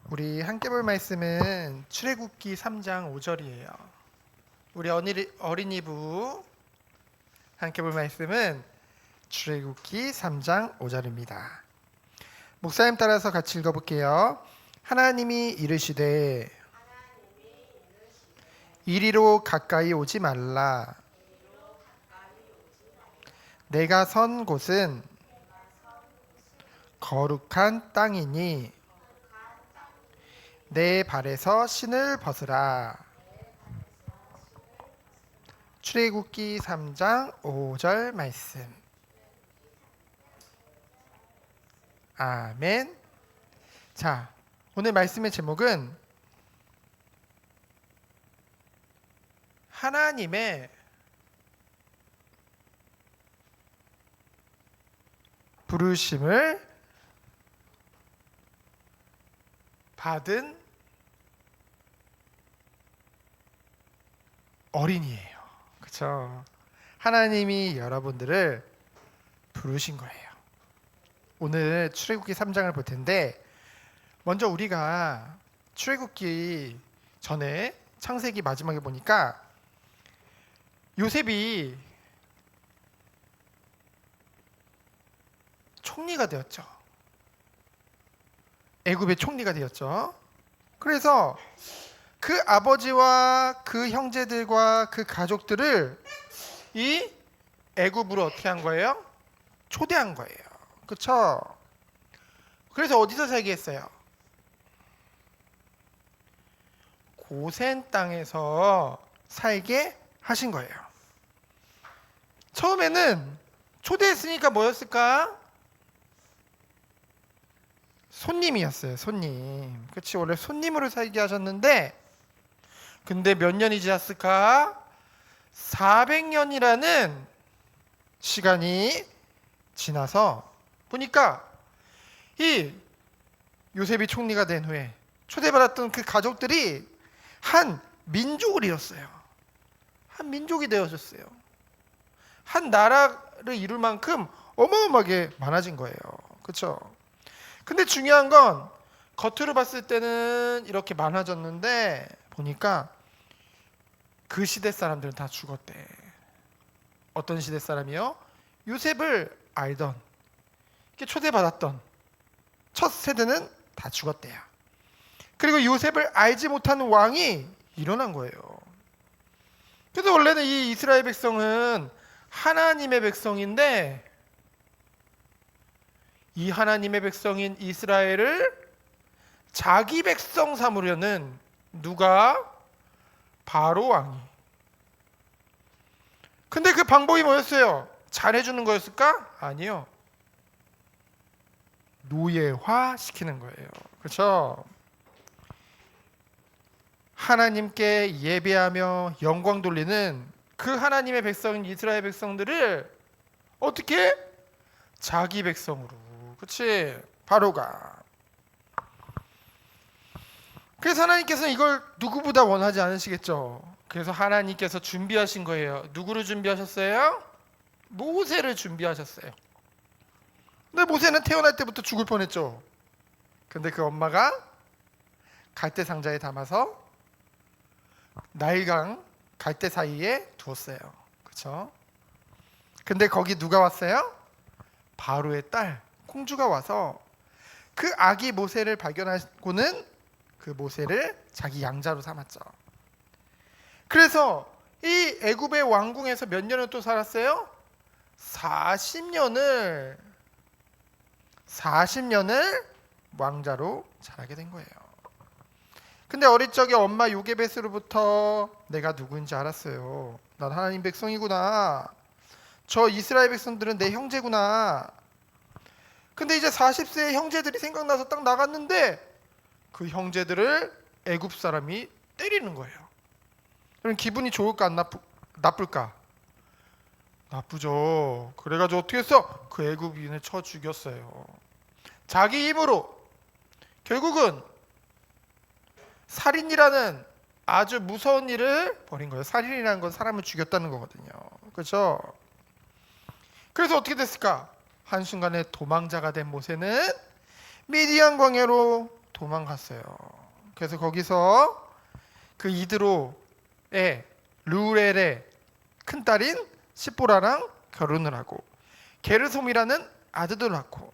우리 함께 볼 말씀은 출애굽기 3장 5절이에요. 우리 어린이부 함께 볼 말씀은 출애굽기 3장 5절입니다. 목사님 따라서 같이 읽어볼게요. 하나님이 이르시되 이리로 가까이 오지 말라. 내가 선 곳은 거룩한 땅이니 내 발에서 신을 벗으라. 출애굽기 3장 5절 말씀. 아멘. 자, 오늘 말씀의 제목은 하나님의 부르심을 받은 어린이에요. 그렇죠? 하나님이 여러분들을 부르신 거예요. 오늘 출애굽기 3장을 볼 텐데 먼저 우리가 출애굽기 전에 창세기 마지막에 보니까 요셉이 총리가 되었죠. 애굽의 총리가 되었죠. 그래서 그 아버지와 그 형제들과 그 가족들을 이 애굽으로 어떻게 한 거예요? 초대한 거예요. 그렇죠? 그래서 어디서 살게 했어요? 고센 땅에서 살게 하신 거예요. 처음에는 초대했으니까 뭐였을까? 손님이었어요. 손님. 그치, 원래 손님으로 살게 하셨는데 근데 몇 년이 지났을까? 400년이라는 시간이 지나서 보니까 이 요셉이 총리가 된 후에 초대받았던 그 가족들이 한 민족을 이뤘어요. 한 민족이 되어졌어요. 한 나라를 이룰 만큼 어마어마하게 많아진 거예요. 그렇죠? 근데 중요한 건 겉으로 봤을 때는 이렇게 많아졌는데 보니까 그 시대 사람들은 다 죽었대. 어떤 시대 사람이요? 요셉을 알던, 이렇게 초대받았던 첫 세대는 다 죽었대요. 그리고 요셉을 알지 못하는 왕이 일어난 거예요. 그래서 원래는 이 이스라엘 백성은 하나님의 백성인데 이 하나님의 백성인 이스라엘을 자기 백성 삼으려는 누가? 바로 왕이. 근데 그 방법이 뭐였어요? 잘해주는 거였을까? 아니요. 노예화 시키는 거예요. 그렇죠? 하나님께 예배하며 영광 돌리는 그 하나님의 백성인 이스라엘 백성들을 어떻게? 자기 백성으로. 그렇지? 바로가. 그래서 하나님께서는 이걸 누구보다 원하지 않으시겠죠. 그래서 하나님께서 준비하신 거예요. 누구를 준비하셨어요? 모세를 준비하셨어요. 근데 모세는 태어날 때부터 죽을 뻔했죠. 근데 그 엄마가 갈대 상자에 담아서 나일강 갈대 사이에 두었어요. 그렇죠? 근데 거기 누가 왔어요? 바로의 딸 공주가 와서 그 아기 모세를 발견하고는 그 모세를 자기 양자로 삼았죠. 그래서 이 애굽의 왕궁에서 몇 년을 또 살았어요? 40년을 왕자로 자라게 된 거예요. 근데 어릴 적에 엄마 요게벳으로부터 내가 누구인지 알았어요. 난 하나님 백성이구나. 저 이스라엘 백성들은 내 형제구나. 근데 이제 40세의 형제들이 생각나서 딱 나갔는데 그 형제들을 애굽 사람이 때리는 거예요. 그럼 기분이 좋을까 안 나쁠까? 나쁘죠. 그래가지고 어떻게 했어? 그 애굽인을 쳐 죽였어요. 자기 힘으로. 결국은 살인이라는 아주 무서운 일을 벌인 거예요. 살인이라는 건 사람을 죽였다는 거거든요. 그렇죠? 그래서 어떻게 됐을까? 한순간에 도망자가 된 모세는 미디안 광야로 도망갔어요. 그래서 거기서 그 이드로의 르우엘의 큰딸인 시보라랑 결혼을 하고 게르솜이라는 아들을 낳고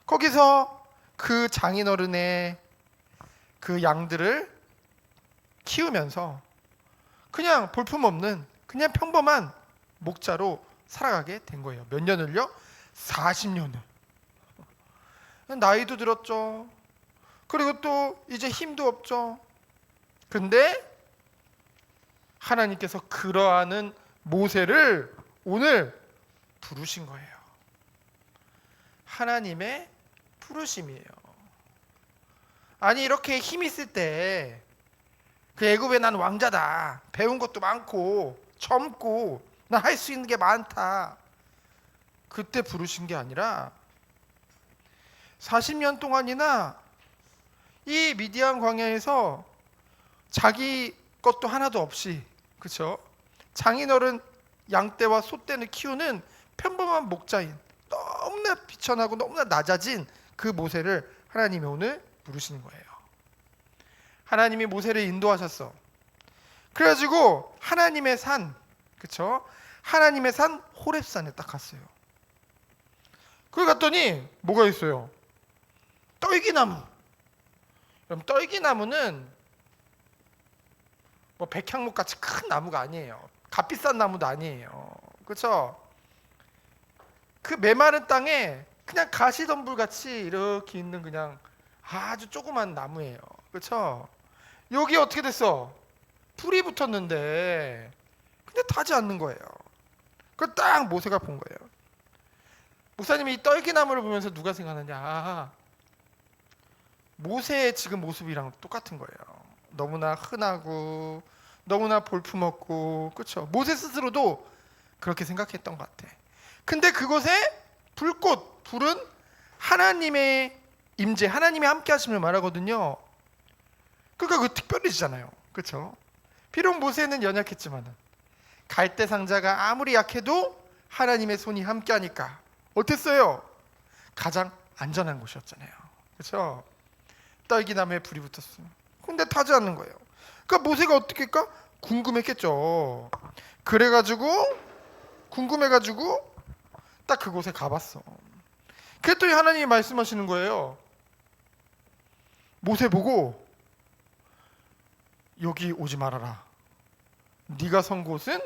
거기서 그 장인어른의 그 양들을 키우면서 그냥 볼품없는 그냥 평범한 목자로 살아가게 된 거예요. 몇 년을요? 40년을. 나이도 들었죠. 그리고 또 이제 힘도 없죠. 근데 하나님께서 그러하는 모세를 오늘 부르신 거예요. 하나님의 부르심이에요. 아니 이렇게 힘 있을 때 그 애굽에 난 왕자다. 배운 것도 많고 젊고 난 할 수 있는 게 많다. 그때 부르신 게 아니라 40년 동안이나 이 미디안 광야에서 자기 것도 하나도 없이 그렇죠? 장인어른 양떼와 소떼를 키우는 평범한 목자인 너무나 비천하고 너무나 낮아진 그 모세를 하나님이 오늘 부르시는 거예요. 하나님이 모세를 인도하셨어. 그래가지고 하나님의 산, 그렇죠? 하나님의 산 호렙산에 딱 갔어요. 거기 갔더니 뭐가 있어요? 떨기나무. 그럼 떨기나무는 뭐 백향목 같이 큰 나무가 아니에요. 값비싼 나무도 아니에요. 그렇죠? 그 메마른 땅에 그냥 가시덤불 같이 이렇게 있는 그냥 아주 조그만 나무예요. 그렇죠? 여기 어떻게 됐어? 불이 붙었는데 근데 타지 않는 거예요. 그걸 딱 모세가 본 거예요. 목사님이 이 떨기나무를 보면서 누가 생각하느냐? 아, 모세의 지금 모습이랑 똑같은 거예요. 너무나 흔하고 너무나 볼품없고 그렇죠? 모세 스스로도 그렇게 생각했던 것 같아. 근데 그곳에 불은 하나님의 임재, 하나님이 함께 하심을 말하거든요. 그러니까 그 특별해지잖아요. 그렇죠? 비록 모세는 연약했지만 갈대 상자가 아무리 약해도 하나님의 손이 함께 하니까 어땠어요? 가장 안전한 곳이었잖아요. 그렇죠? 딸기나무에 불이 붙었어요. 근데 타지 않는 거예요. 그러니까 모세가 어떻게 할까? 궁금했겠죠. 궁금해가지고 딱 그곳에 가봤어. 그랬더니 하나님이 말씀하시는 거예요. 모세 보고 여기 오지 말아라. 네가 선 곳은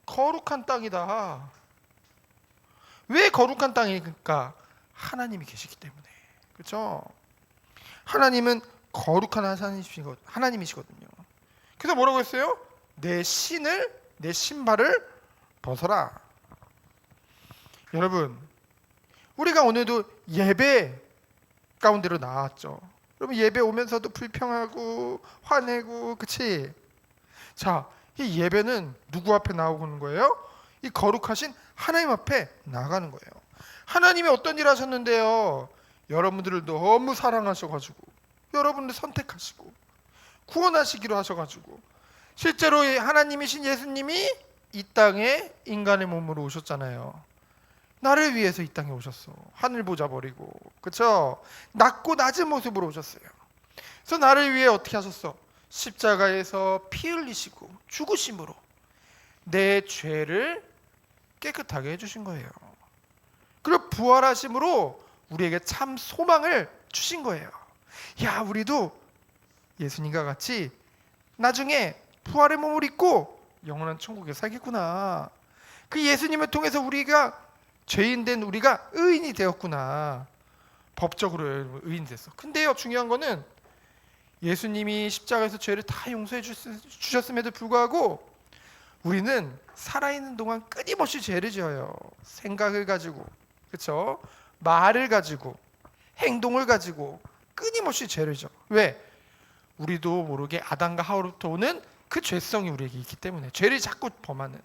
거룩한 땅이다. 왜 거룩한 땅일까? 하나님이 계시기 때문에. 그렇죠? 하나님은 거룩한 하나님이시거든요. 그래서 뭐라고 했어요? 내 신발을 벗어라. 여러분, 우리가 오늘도 예배 가운데로 나왔죠. 여러분 예배 오면서도 불평하고 화내고 그치? 자, 이 예배는 누구 앞에 나오는 거예요? 이 거룩하신 하나님 앞에 나가는 거예요. 하나님이 어떤 일 하셨는데요? 여러분들을 너무 사랑하셔가지고 여러분들 선택하시고 구원하시기로 하셔가지고 실제로 하나님이신 예수님이 이 땅에 인간의 몸으로 오셨잖아요. 나를 위해서 이 땅에 오셨어. 하늘 보자 버리고 그렇죠? 낮고 낮은 모습으로 오셨어요. 그래서 나를 위해 어떻게 하셨어? 십자가에서 피 흘리시고 죽으심으로 내 죄를 깨끗하게 해주신 거예요. 그리고 부활하심으로 우리에게 참 소망을 주신 거예요. 야, 우리도 예수님과 같이 나중에 부활의 몸을 입고 영원한 천국에 살겠구나. 그 예수님을 통해서 우리가 죄인 된 우리가 의인이 되었구나. 법적으로 의인 됐어. 근데요, 중요한 거는 예수님이 십자가에서 죄를 다 용서해 주셨음에도 불구하고 우리는 살아있는 동안 끊임없이 죄를 지어요. 생각을 가지고, 그렇죠? 말을 가지고, 행동을 가지고 끊임없이 죄를 지어. 왜? 우리도 모르게 아담과 하와로부터 오는 그 죄성이 우리에게 있기 때문에 죄를 자꾸 범하는.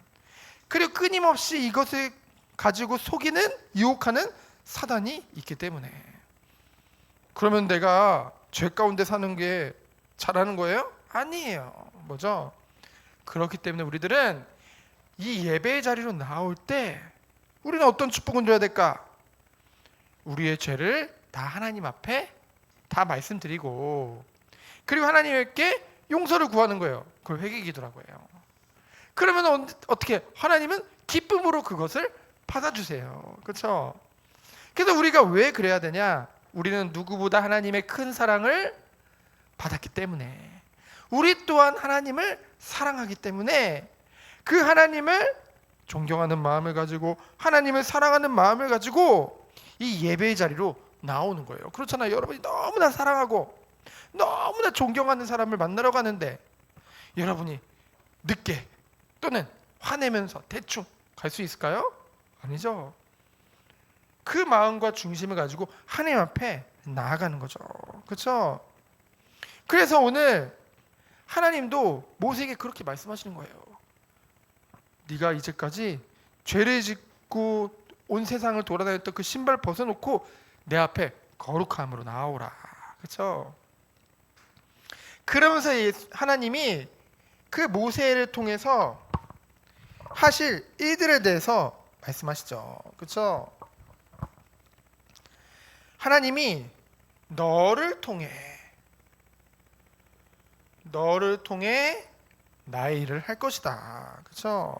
그리고 끊임없이 이것을 가지고 속이는, 유혹하는 사단이 있기 때문에. 그러면 내가 죄 가운데 사는 게 잘하는 거예요? 아니에요. 뭐죠? 그렇기 때문에 우리들은 이 예배의 자리로 나올 때 우리는 어떤 축복을 줘야 될까? 우리의 죄를 다 하나님 앞에 다 말씀드리고, 그리고 하나님께 용서를 구하는 거예요. 그걸 회개기도라고 해요. 그러면 어떻게 하나님은 기쁨으로 그것을 받아주세요. 그렇죠? 그래서 우리가 왜 그래야 되냐? 우리는 누구보다 하나님의 큰 사랑을 받았기 때문에, 우리 또한 하나님을 사랑하기 때문에 그 하나님을 존경하는 마음을 가지고, 하나님을 사랑하는 마음을 가지고 이 예배의 자리로 나오는 거예요. 그렇잖아요. 여러분이 너무나 사랑하고 너무나 존경하는 사람을 만나러 가는데 여러분이 늦게 또는 화내면서 대충 갈 수 있을까요? 아니죠. 그 마음과 중심을 가지고 하나님 앞에 나아가는 거죠. 그렇죠? 그래서 오늘 하나님도 모세에게 그렇게 말씀하시는 거예요. 네가 이제까지 죄를 짓고 온 세상을 돌아다녔던 그 신발 벗어놓고 내 앞에 거룩함으로 나오라. 그렇죠? 그러면서 하나님이 그 모세를 통해서 하실 일들에 대해서 말씀하시죠. 그렇죠? 하나님이 너를 통해 나의 일을 할 것이다. 그렇죠?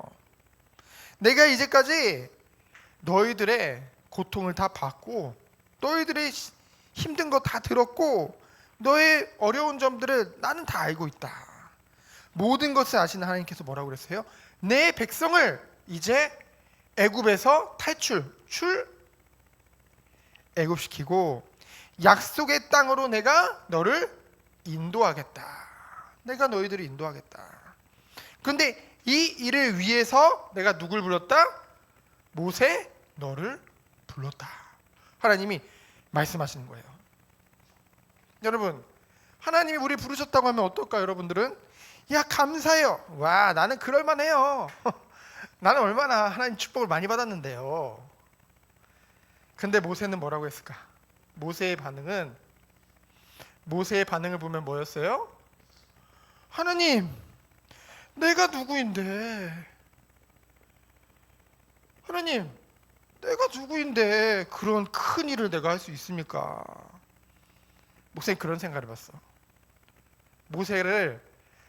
내가 이제까지 너희들의 고통을 다 받고 너희들의 힘든 거 다 들었고 너의 어려운 점들을 나는 다 알고 있다. 모든 것을 아시는 하나님께서 뭐라고 그랬어요? 내 백성을 이제 애굽에서 애굽시키고 약속의 땅으로 내가 너를 인도하겠다. 내가 너희들을 인도하겠다. 그런데 이 일을 위해서 내가 누굴 불렀다? 모세 너를 불렀다. 하나님이 말씀하시는 거예요. 여러분, 하나님이 우리 부르셨다고 하면 어떨까요? 여러분들은 야 감사해요. 와 나는 그럴만해요. 나는 얼마나 하나님 축복을 많이 받았는데요. 근데 모세는 뭐라고 했을까? 모세의 반응을 보면 뭐였어요? 하나님, 내가 누구인데? 하나님, 내가 누구인데 그런 큰 일을 내가 할 수 있습니까? 모세는 그런 생각을 해봤어. 모세를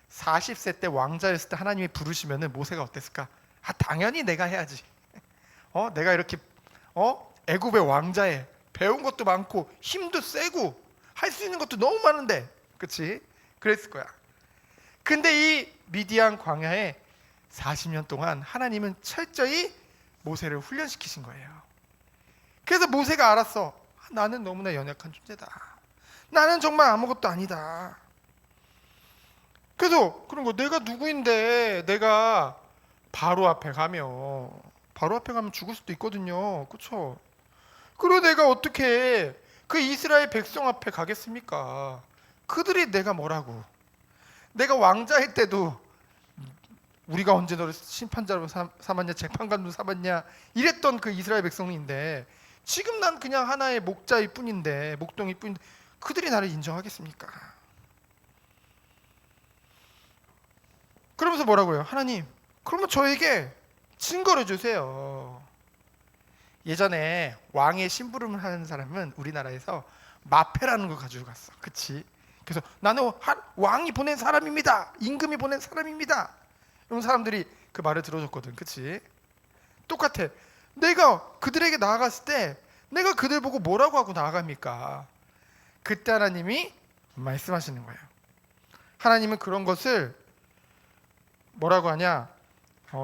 40세 때 왕자였을 때 하나님이 부르시면은 모세가 어땠을까? 아 당연히 내가 해야지. 내가 이렇게 애굽의 왕자에 배운 것도 많고 힘도 세고 할 수 있는 것도 너무 많은데, 그렇지? 그랬을 거야. 근데 이 미디안 광야에 40년 동안 하나님은 철저히 모세를 훈련시키신 거예요. 그래서 모세가 알았어. 나는 너무나 연약한 존재다. 나는 정말 아무것도 아니다. 그래서 그런 거 내가 누구인데 내가 바로 앞에 가면 죽을 수도 있거든요. 그렇죠? 그리고 내가 어떻게 그 이스라엘 백성 앞에 가겠습니까? 그들이 내가 뭐라고? 내가 왕자일 때도 우리가 언제 너를 심판자로 삼았냐, 재판관으로 삼았냐 이랬던 그 이스라엘 백성인데 지금 난 그냥 하나의 목자일 뿐인데, 목동일 뿐인데 그들이 나를 인정하겠습니까? 그러면서 뭐라고요? 하나님, 그러면 저에게 증거를 주세요. 예전에 왕의 심부름을 하는 사람은 우리나라에서 마패라는 걸 가지고 갔어. 그치? 그래서 나는 왕이 보낸 사람입니다. 임금이 보낸 사람입니다. 이런 사람들이 그 말을 들어줬거든. 그치? 똑같아. 내가 그들에게 나아갔을 때 내가 그들 보고 뭐라고 하고 나아갑니까? 그때 하나님이 말씀하시는 거예요. 하나님은 그런 것을 뭐라고 하냐?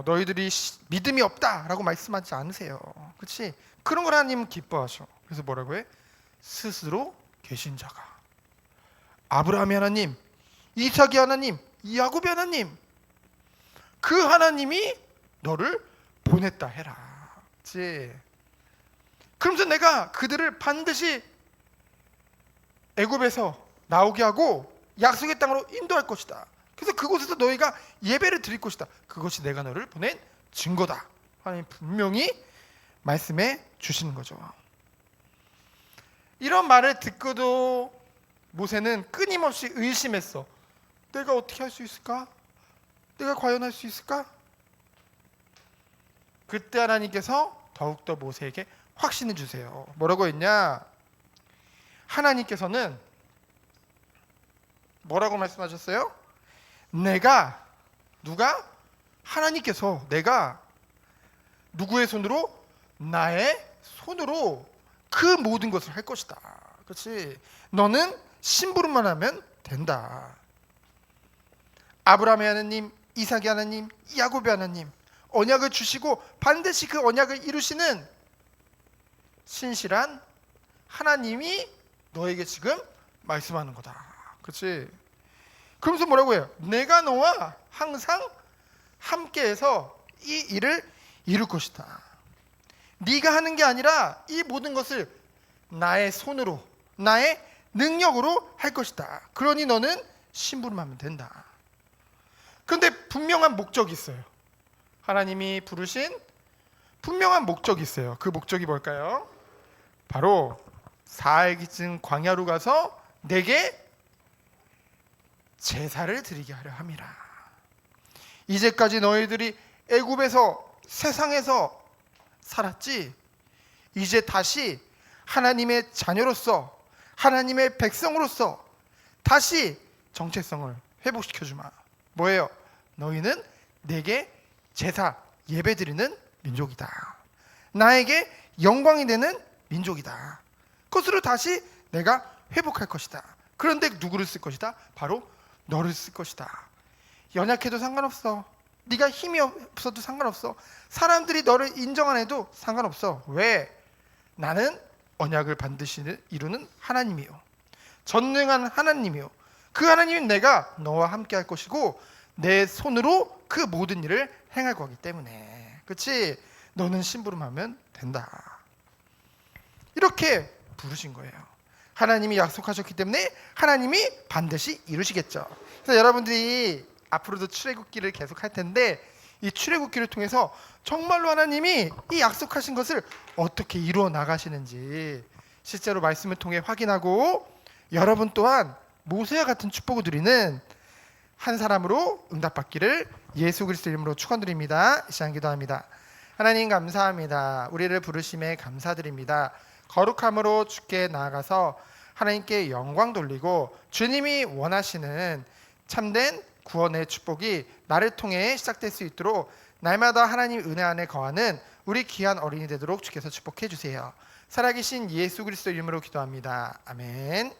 너희들이 믿음이 없다라고 말씀하지 않으세요. 그렇지? 그런 걸 하나님은 기뻐하셔. 그래서 뭐라고 해? 스스로 계신 자가, 아브라함의 하나님, 이삭의 하나님, 야곱의 하나님, 그 하나님이 너를 보냈다 해라. 그렇지? 그러면서 내가 그들을 반드시 애굽에서 나오게 하고 약속의 땅으로 인도할 것이다. 그래서 그곳에서 너희가 예배를 드릴 것이다. 그것이 내가 너를 보낸 증거다. 하나님 분명히 말씀해 주시는 거죠. 이런 말을 듣고도 모세는 끊임없이 의심했어. 내가 어떻게 할 수 있을까? 내가 과연 할 수 있을까? 그때 하나님께서 더욱더 모세에게 확신해 주세요. 뭐라고 했냐? 하나님께서는 뭐라고 말씀하셨어요? 내가 누가? 하나님께서 내가 누구의 손으로? 나의 손으로 그 모든 것을 할 것이다. 그렇지? 너는 심부름만 하면 된다. 아브라함의 하나님, 이삭의 하나님, 야곱의 하나님, 언약을 주시고 반드시 그 언약을 이루시는 신실한 하나님이 너에게 지금 말씀하는 거다. 그렇지? 그러면서 뭐라고 해요? 내가 너와 항상 함께해서 이 일을 이룰 것이다. 네가 하는 게 아니라 이 모든 것을 나의 손으로, 나의 능력으로 할 것이다. 그러니 너는 심부름하면 된다. 그런데 분명한 목적이 있어요. 하나님이 부르신 분명한 목적이 있어요. 그 목적이 뭘까요? 바로 사흘 기쯤 광야로 가서 내게 제사를 드리게 하려 함이라. 이제까지 너희들이 애굽에서 세상에서 살았지, 이제 다시 하나님의 자녀로서 하나님의 백성으로서 다시 정체성을 회복시켜주마. 뭐예요? 너희는 내게 제사 예배드리는 민족이다. 나에게 영광이 되는 민족이다. 그것으로 다시 내가 회복할 것이다. 그런데 누구를 쓸 것이다? 바로 너를 쓸 것이다. 연약해도 상관없어. 네가 힘이 없어도 상관없어. 사람들이 너를 인정 안 해도 상관없어. 왜? 나는 언약을 반드시 이루는 하나님이요, 전능한 하나님이요, 그 하나님은 내가 너와 함께 할 것이고 내 손으로 그 모든 일을 행할 거기 때문에, 그렇지? 너는 심부름하면 된다. 이렇게 부르신 거예요. 하나님이 약속하셨기 때문에 하나님이 반드시 이루시겠죠. 그래서 여러분들이 앞으로도 출애굽기를 계속 할 텐데, 이 출애굽기를 통해서 정말로 하나님이 이 약속하신 것을 어떻게 이루어 나가시는지 실제로 말씀을 통해 확인하고, 여러분 또한 모세와 같은 축복을 드리는 한 사람으로 응답받기를 예수 그리스도 이름으로 축원드립니다. 시간 기도합니다. 하나님 감사합니다. 우리를 부르심에 감사드립니다. 거룩함으로 주께 나아가서 하나님께 영광 돌리고 주님이 원하시는 참된 구원의 축복이 나를 통해 시작될 수 있도록 날마다 하나님 은혜 안에 거하는 우리 귀한 어린이 되도록 주께서 축복해 주세요. 살아계신 예수 그리스도 이름으로 기도합니다. 아멘.